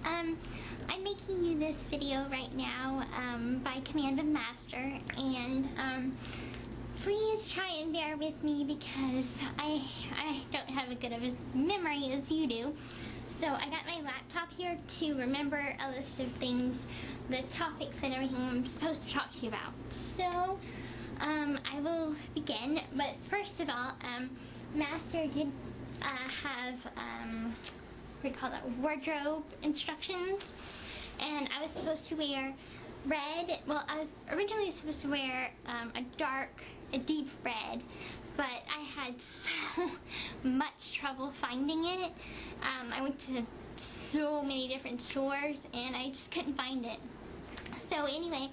I'm making you this video right now by command of Master, and please try and bear with me because I don't have as good of a memory as you do. So I got my laptop here to remember a list of things, the topics and everything I'm supposed to talk to you about. So I will begin, but first of all, Master did have what do you call that, wardrobe instructions, and I was supposed to wear red. Well, I was originally supposed to wear a deep red, but I had so much trouble finding it. I went to so many different stores and I just couldn't find it. So anyway,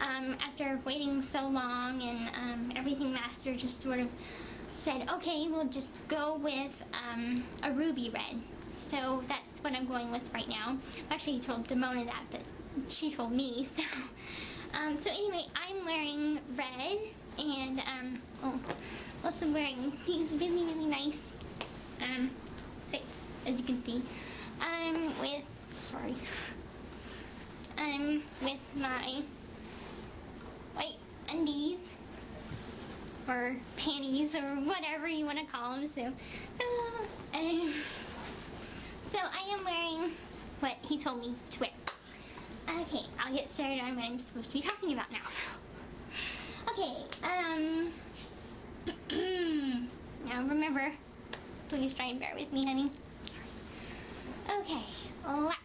after waiting so long and everything, Master just sort of said, okay, we'll just go with a ruby red. So that's what I'm going with right now. Actually, he told Demona that, but she told me. So, so anyway, I'm wearing red, and also wearing these really, really nice fits, as you can see. With my white undies, or panties, or whatever you want to call them. So I am wearing what he told me to wear. Okay, I'll get started on what I'm supposed to be talking about now. Okay, now remember, please try and bear with me, honey. Okay, laptop.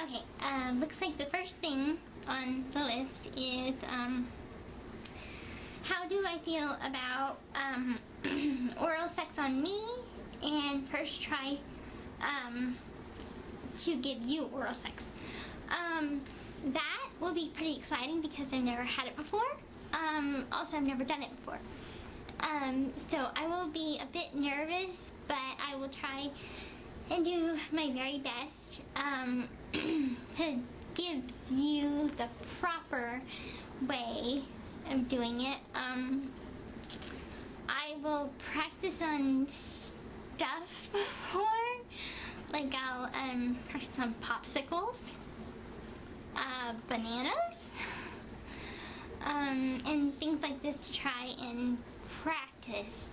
Okay, looks like the first thing on the list is, how do I feel about, oral sex on me, and first try, to give you oral sex. That will be pretty exciting because I've never had it before. Also, I've never done it before. So I will be a bit nervous, but I will try and do my very best, to give you the proper way of doing it. I will practice on stuff before, like I'll practice on popsicles, bananas, and things like this to try and practice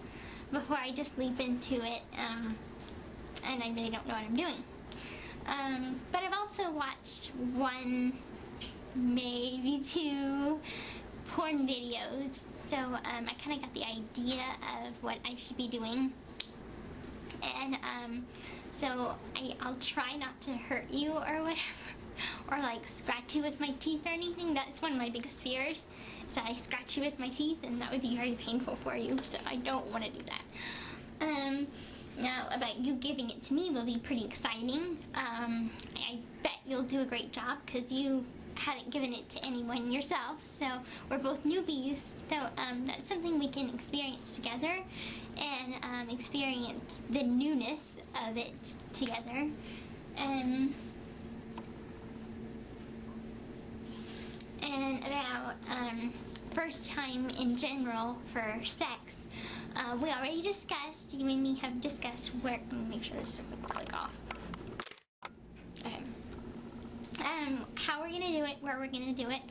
before I just leap into it, and I really don't know what I'm doing. But I've also watched one, maybe two porn videos, so I kind of got the idea of what I should be doing, and so I'll try not to hurt you or whatever, or like scratch you with my teeth or anything. That's one of my biggest fears, is that I scratch you with my teeth, and that would be very painful for you, so I don't want to do that. Now, about you giving it to me will be pretty exciting. I bet you'll do a great job because you haven't given it to anyone yourself, so we're both newbies, so that's something we can experience together, and experience the newness of it together. And about first time in general for sex, we already discussed, you and me have discussed where, let me make sure this doesn't click off. Okay. How we're going to do it, where we're going to do it.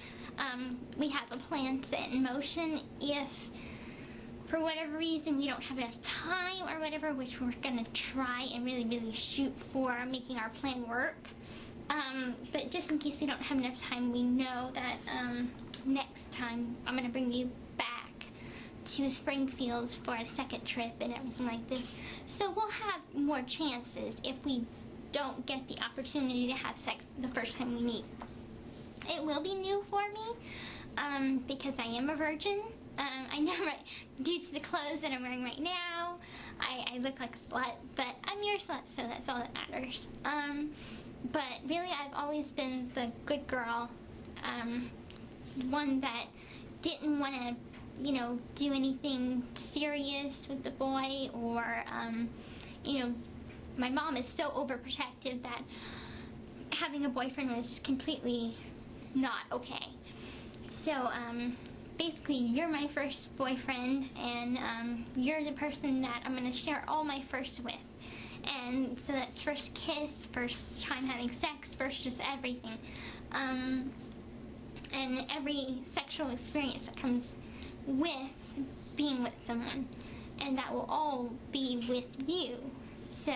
We have a plan set in motion. If for whatever reason we don't have enough time or whatever, which we're going to try and really, really shoot for making our plan work. But just in case we don't have enough time, we know that next time I'm going to bring you back to Springfield for a second trip and everything like this. So we'll have more chances if we don't get the opportunity to have sex the first time we meet. It will be new for me, because I am a virgin. I know, due to the clothes that I'm wearing right now, I look like a slut, but I'm your slut, so that's all that matters. But really, I've always been the good girl, one that didn't want to, you know, do anything serious with the boy, or, you know, my mom is so overprotective that having a boyfriend was just completely not okay. So, basically, you're my first boyfriend, and you're the person that I'm going to share all my firsts with. And so that's first kiss, first time having sex, first just everything. And every sexual experience that comes with being with someone. And that will all be with you. So,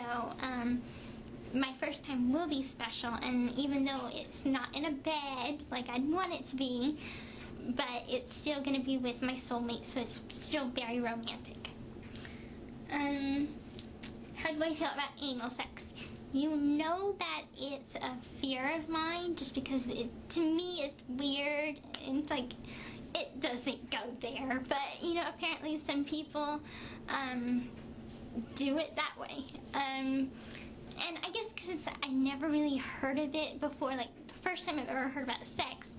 my first time will be special, and even though it's not in a bed like I'd want it to be, but it's still going to be with my soulmate, so it's still very romantic. How do I feel about anal sex? You know that it's a fear of mine, just because to me it's weird, and it's like, it doesn't go there, but, you know, apparently some people, do it that way, and I guess because I never really heard of it before. Like, the first time I've ever heard about sex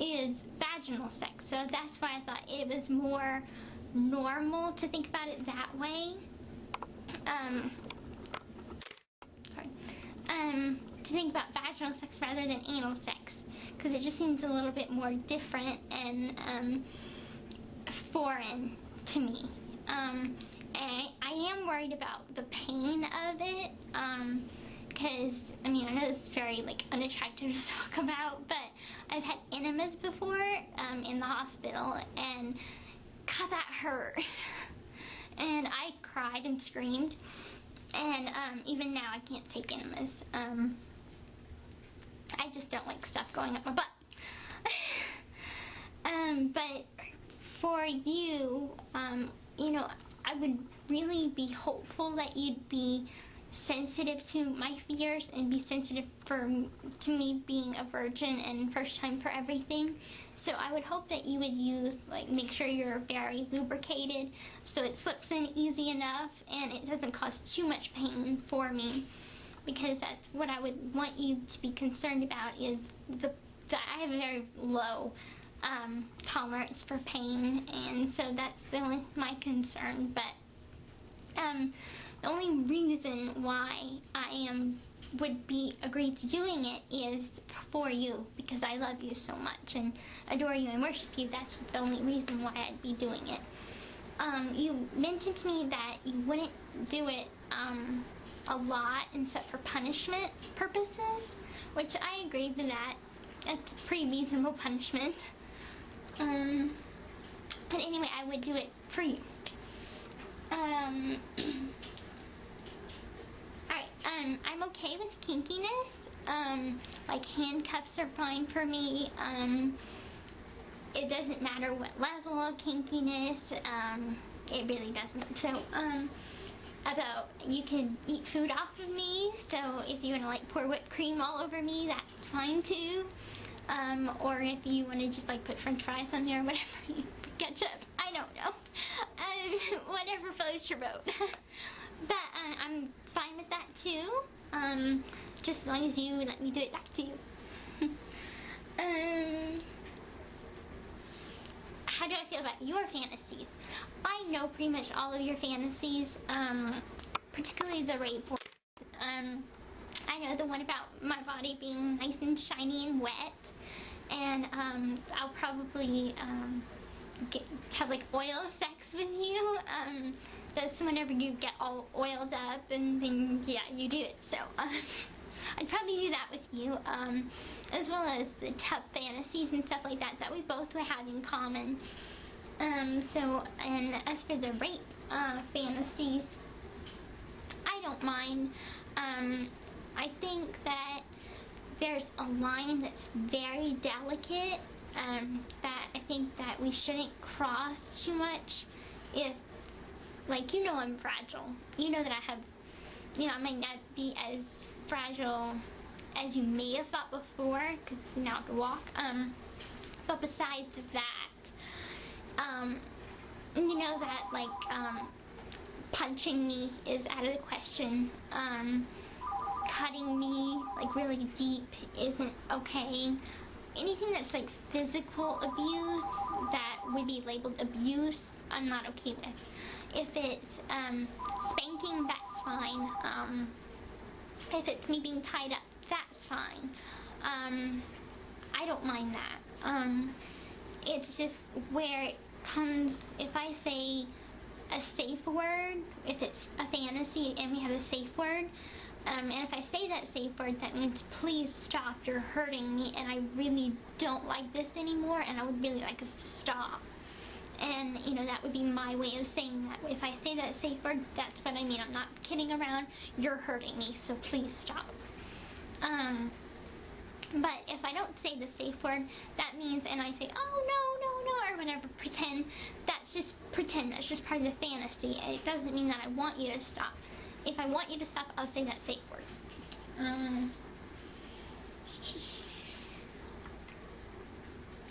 is vaginal sex, so that's why I thought it was more normal to think about it that way. To think about vaginal sex rather than anal sex, because it just seems a little bit more different and foreign to me. And I am worried about the pain of it, because, I mean, I know this is very, like, unattractive to talk about, but I've had enemas before, in the hospital, and God, that hurt. And I cried and screamed, and, even now I can't take enemas. I just don't like stuff going up my butt. But for you, you know, I would really be hopeful that you'd be sensitive to my fears and be sensitive to me being a virgin and first time for everything. So I would hope that you would use, like, make sure you're very lubricated so it slips in easy enough and it doesn't cause too much pain for me, because that's what I would want you to be concerned about, is that I have a very low tolerance for pain, and so that's my concern. But the only reason why I would be agreed to doing it is for you, because I love you so much and adore you and worship you. That's the only reason why I'd be doing it. You mentioned to me that you wouldn't do it a lot except for punishment purposes, which I agree with that. That's a pretty reasonable punishment. But anyway, I would do it for you. Alright, I'm okay with kinkiness. Like, handcuffs are fine for me. It doesn't matter what level of kinkiness. It really doesn't. So, about, you can eat food off of me, so if you want to, like, pour whipped cream all over me, that's fine too. Or if you want to just, like, put french fries on there or whatever, you put ketchup, I don't know. Whatever floats your boat. But I'm fine with that too, just as long as you let me do it back to you. How do I feel about your fantasies? I know pretty much all of your fantasies, particularly the rape ones. I know the one about my body being nice and shiny and wet, and I'll probably have, like, oil sex with you. That's whenever you get all oiled up, and then, yeah, you do it. So, I'd probably do that with you, as well as the tub fantasies and stuff like that we both would have in common. So, and as for the rape fantasies, I don't mind. I think that there's a line that's very delicate, that I think that we shouldn't cross too much. If, like, you know, I'm fragile. You know that I have, you know, I might not be as fragile as you may have thought before, because now I can walk. But besides that, you know that, like, punching me is out of the question. Cutting me, like, really deep isn't okay. Anything that's, like, physical abuse that would be labeled abuse, I'm not okay with. If it's spanking, that's fine. If it's me being tied up, that's fine. I don't mind that. it's just where it comes, if I say a safe word, if it's a fantasy and we have a safe word, and if I say that safe word, that means please stop, you're hurting me, and I really don't like this anymore, and I would really like us to stop. And, you know, that would be my way of saying that. If I say that safe word, that's what I mean. I'm not kidding around. You're hurting me, so please stop. But if I don't say the safe word, that means, and I say, oh, no, or whatever, pretend, that's just pretend. That's just part of the fantasy. It doesn't mean that I want you to stop. If I want you to stop, I'll say that safe word.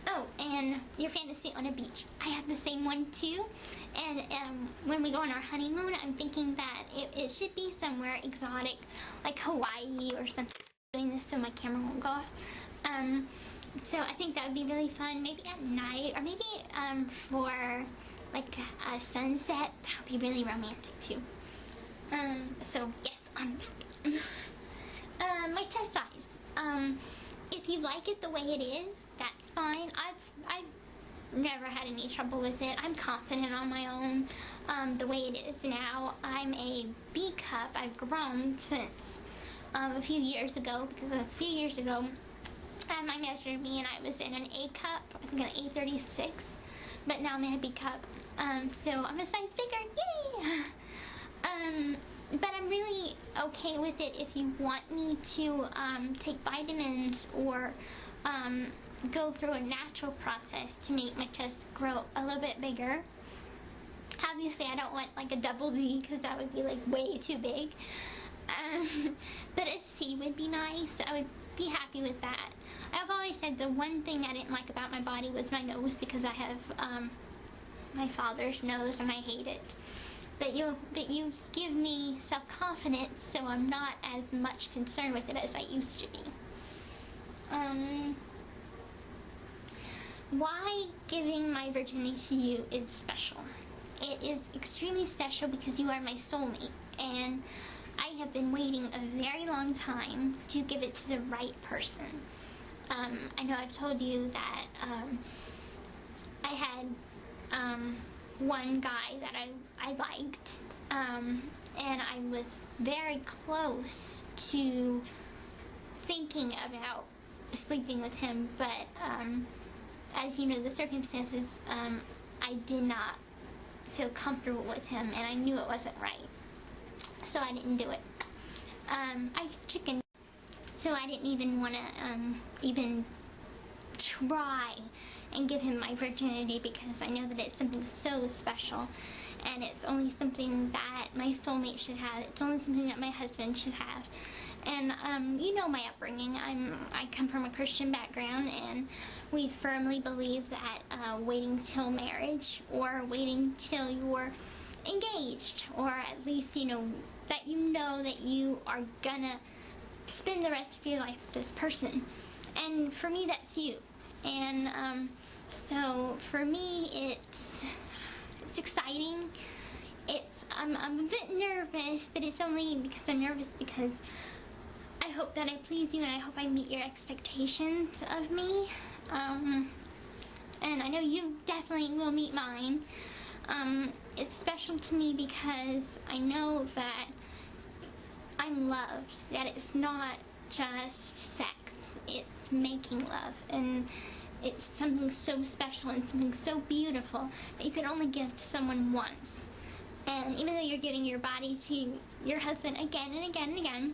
Oh, and your fantasy on a beach. I have the same one too. And when we go on our honeymoon, I'm thinking that it should be somewhere exotic, like Hawaii or something. I'm doing this so my camera won't go off. So I think that would be really fun. Maybe at night, or maybe for like a sunset. That would be really romantic too. So yes, I'm back. My chest size. If you like it the way it is, that's fine. I've never had any trouble with it. I'm confident on my own. The way it is now, I'm a B cup. I've grown since a few years ago, because a few years ago, I measured me and I was in an A cup, I think an A36, but now I'm in a B cup. So I'm a size bigger, yay! But I'm really okay with it if you want me to take vitamins or go through a natural process to make my chest grow a little bit bigger. Obviously, I don't want like a double D, because that would be like way too big. But a C would be nice. I would be happy with that. I've always said the one thing I didn't like about my body was my nose, because I have my father's nose and I hate it. But you give me self-confidence, so I'm not as much concerned with it as I used to be. Why giving my virginity to you is special. It is extremely special because you are my soulmate, and I have been waiting a very long time to give it to the right person. I know I've told you that I had one guy that I liked, and I was very close to thinking about sleeping with him, but as you know, the circumstances, I did not feel comfortable with him, and I knew it wasn't right, so I didn't do it. I chickened, so I didn't even want to even try and give him my virginity, because I know that it's something so special, and it's only something that my soulmate should have. It's only something that my husband should have. And you know my upbringing. I come from a Christian background, and we firmly believe that waiting till marriage, or waiting till you're engaged, or at least you know that you are gonna spend the rest of your life with this person. And for me, that's you. And so for me, it's exciting. I'm a bit nervous, but it's only because I'm nervous because I hope that I please you, and I hope I meet your expectations of me. And I know you definitely will meet mine. It's special to me because I know that I'm loved, that it's not just sex, it's making love, and it's something so special and something so beautiful that you can only give to someone once. And even though you're giving your body to your husband again and again and again,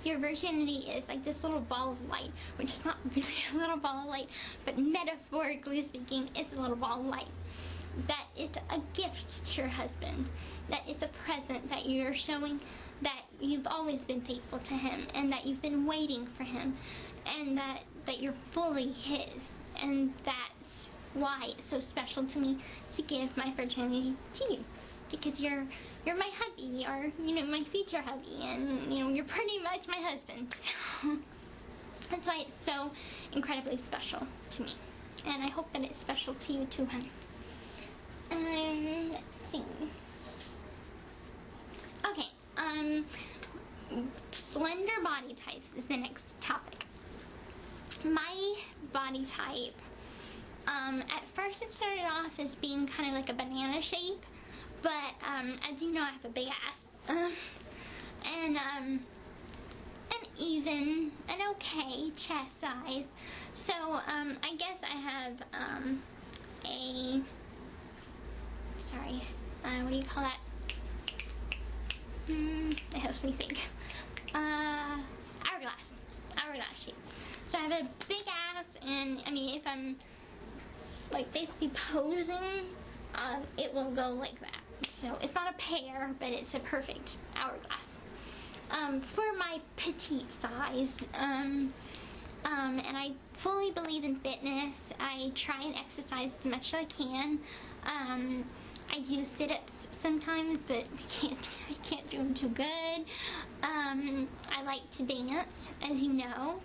your virginity is like this little ball of light, which is not really a little ball of light, but metaphorically speaking, it's a little ball of light. That it's a gift to your husband, that it's a present that you're showing that you've always been faithful to him, and that you've been waiting for him, and that you're fully his. And that's why it's so special to me to give my virginity to you, because you're my hubby, or my future hubby, and you're pretty much my husband. So that's why it's so incredibly special to me, and I hope that it's special to you too, honey. Let's see. Okay, slender body types is the next topic. My body type At first it started off as being kind of like a banana shape, but as you know, I have a big ass, and an okay chest size. So I guess I have what do you call that? It helps me think. Hourglass shape. So I have a big ass, and I mean, if I'm like basically posing, it will go like that. So it's not a pear, but it's a perfect hourglass. For my petite size, and I fully believe in fitness. I try and exercise as much as I can. I do sit-ups sometimes, but I can't do them too good. I like to dance, as you know.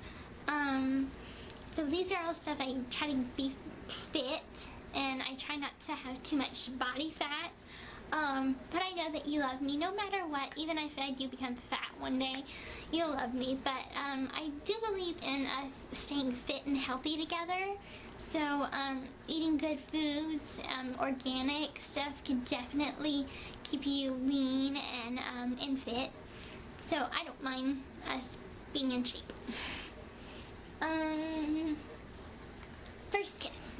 So these are all stuff I try to be fit, and I try not to have too much body fat. But I know that you love me no matter what. Even if I do become fat one day, you'll love me. But I do believe in us staying fit and healthy together. So eating good foods, organic stuff can definitely keep you lean and fit. So I don't mind us being in shape. First kiss.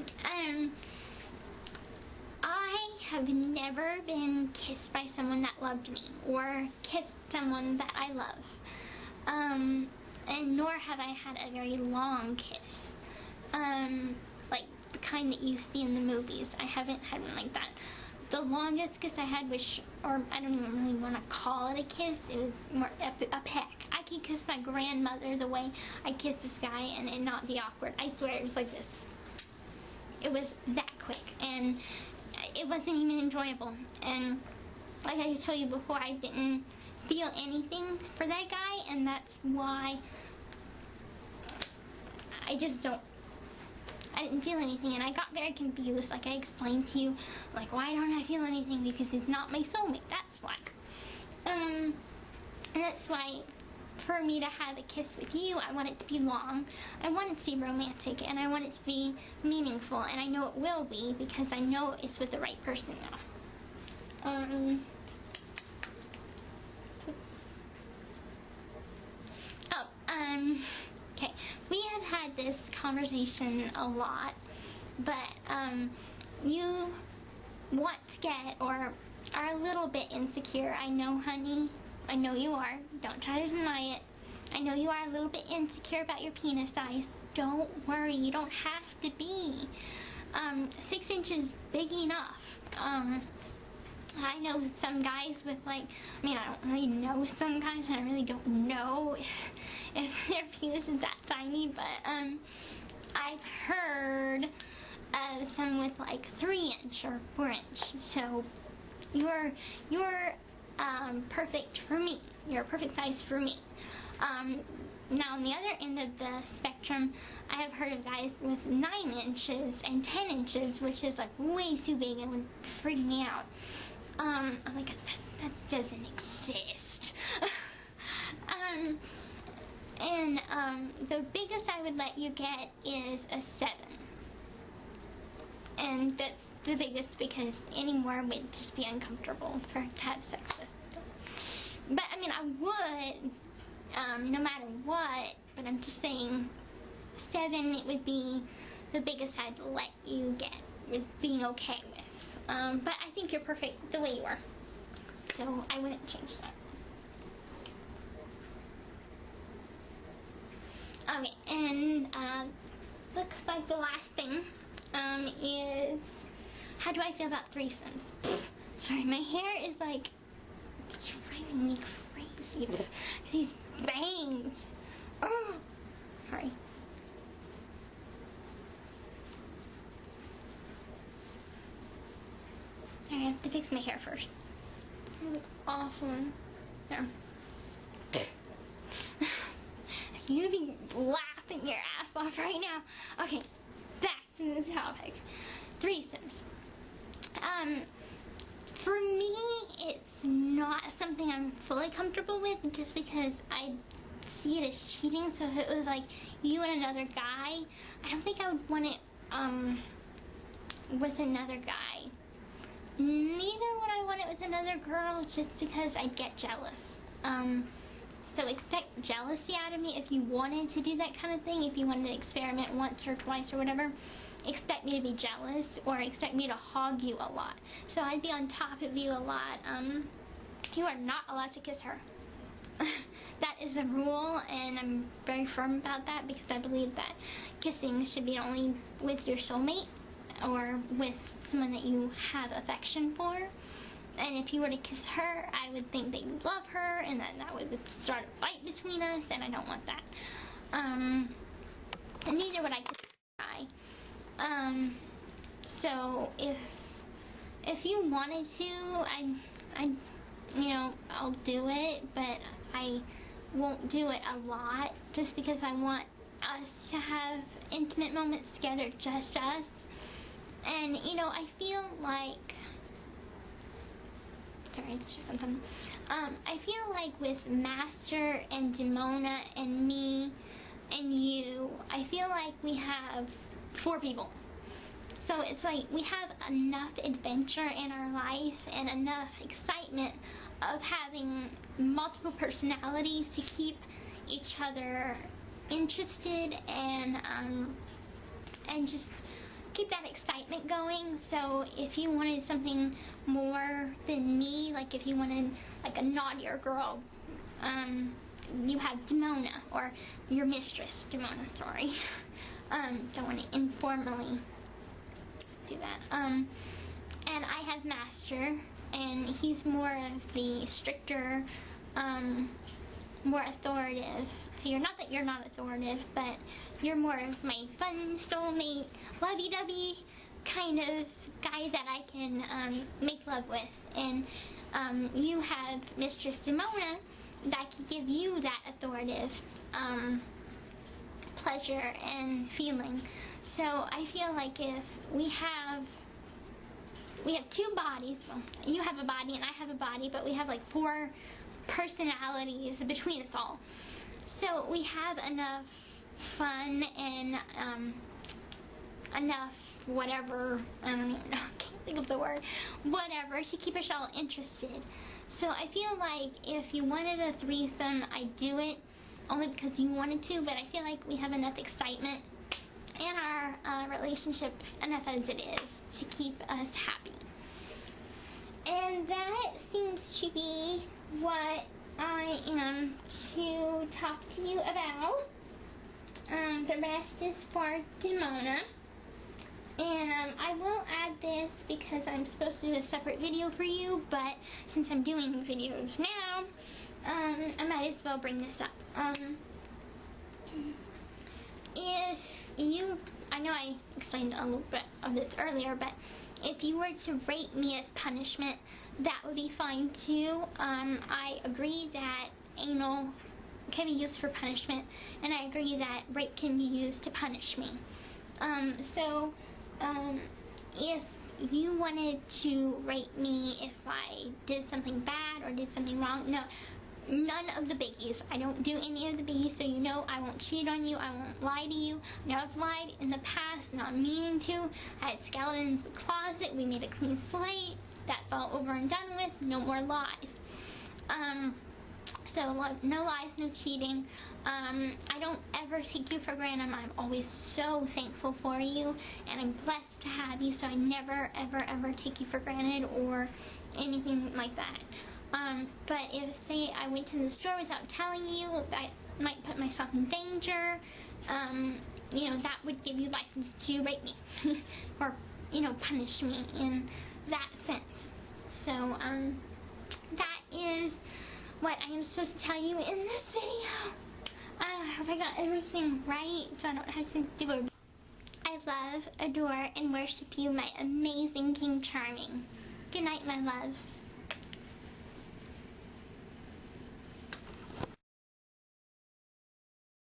I have never been kissed by someone that loved me, or kissed someone that I love. And nor have I had a very long kiss. Like the kind that you see in the movies. I haven't had one like that. The longest kiss I had was, or I don't even really want to call it a kiss, it was more a peck. I could kiss my grandmother the way I kissed this guy and it not be awkward. I swear it was like this. It was that quick, and it wasn't even enjoyable. And like I told you before, I didn't feel anything for that guy, and that's why I didn't feel anything, and I got very confused, like I explained to you, like, why don't I feel anything? Because he's not my soulmate, that's why. And that's why, for me to have a kiss with you, I want it to be long, I want it to be romantic, and I want it to be meaningful, and I know it will be, because I know it's with the right person now. Okay, we have had this conversation a lot, but, you want to get, or are a little bit insecure. I know, honey. I know you are. Don't try to deny it. I know you are a little bit insecure about your penis size. Don't worry. You don't have to be. 6 inches big enough. I know some guys with, like, I mean, I don't really know some guys, and I really don't know if their penis is that tiny, but I've heard of some with like 3-inch or 4-inch. So you're perfect for me. You're a perfect size for me. Now on the other end of the spectrum, I have heard of guys with 9 inches and 10 inches, which is like way too big and would freak me out. I'm like, that doesn't exist. The biggest I would let you get is a 7. And that's the biggest, because any more would just be uncomfortable to have sex with. But I mean, I would, no matter what, but I'm just saying 7, it would be the biggest I'd let you get with being okay with. But I think you're perfect the way you are. So I wouldn't change that. Okay, and looks like the last thing is, how do I feel about threesomes? Sorry, my hair is like driving me crazy. These bangs. Oh, sorry. I have to fix my hair first. It looks awful. There. You'd be laughing your ass off right now. Okay, back to the topic. Threesomes. For me, it's not something I'm fully comfortable with, just because I see it as cheating. So if it was like you and another guy, I don't think I would want it with another guy. Neither would I want it with another girl, just because I'd get jealous. So expect jealousy out of me if you wanted to do that kind of thing. If you wanted to experiment once or twice or whatever, expect me to be jealous, or expect me to hog you a lot. So I'd be on top of you a lot. You are not allowed to kiss her. That is a rule, and I'm very firm about that, because I believe that kissing should be only with your soulmate or with someone that you have affection for. And if you were to kiss her, I would think that you love her, and then that would start a fight between us, and I don't want that. And neither would I kiss a guy. So if you wanted to, I'll do it, but I won't do it a lot, just because I want us to have intimate moments together, just us. And I feel like, sorry, let's check on something. I feel like with Master and Demona and me and you, I feel like we have 4 people. So it's like we have enough adventure in our life and enough excitement of having multiple personalities to keep each other interested and just keep that excitement going. So if you wanted something more than me, like if you wanted like a naughtier girl, you have Demona, or your mistress, Demona, sorry. Don't want to informally do that. And I have Master, and he's more of the stricter, more authoritative figure. Not that you're not authoritative, but you're more of my fun soulmate, lovey-dovey kind of guy that I can make love with. And you have Mistress Demona that can give you that authoritative pleasure and feeling. So I feel like if we have 2 bodies, well, you have a body and I have a body, but we have like 4 personalities between us all. So we have enough fun and enough whatever, I don't even know, I can't think of the word, whatever, to keep us all interested. So I feel like if you wanted a threesome, I'd do it only because you wanted to, but I feel like we have enough excitement in our relationship, enough as it is, to keep us happy. And that seems to be what I am to talk to you about. The rest is for Demona. And I will add this because I'm supposed to do a separate video for you, but since I'm doing videos now, I might as well bring this up. If you, I know I explained a little bit of this earlier, but if you were to rape me as punishment, that would be fine too. I agree that anal can be used for punishment, and I agree that rape can be used to punish me. If you wanted to rape me if I did something bad or did something wrong, no, none of the biggies. I don't do any of the biggies, so you know I won't cheat on you, I won't lie to you. I know I've lied in the past, not meaning to. I had skeletons in the closet, we made a clean slate. That's all over and done with, no more lies. So no lies, no cheating. I don't ever take you for granted. I'm always so thankful for you, and I'm blessed to have you, so I never, ever, ever take you for granted or anything like that. But if, say, I went to the store without telling you, I might put myself in danger, that would give you license to rape me, or, punish me in that sense. So, that is what I am supposed to tell you in this video. I hope I got everything right, so I don't have to do a... I love, adore, and worship you, my amazing King Charming. Good night, my love.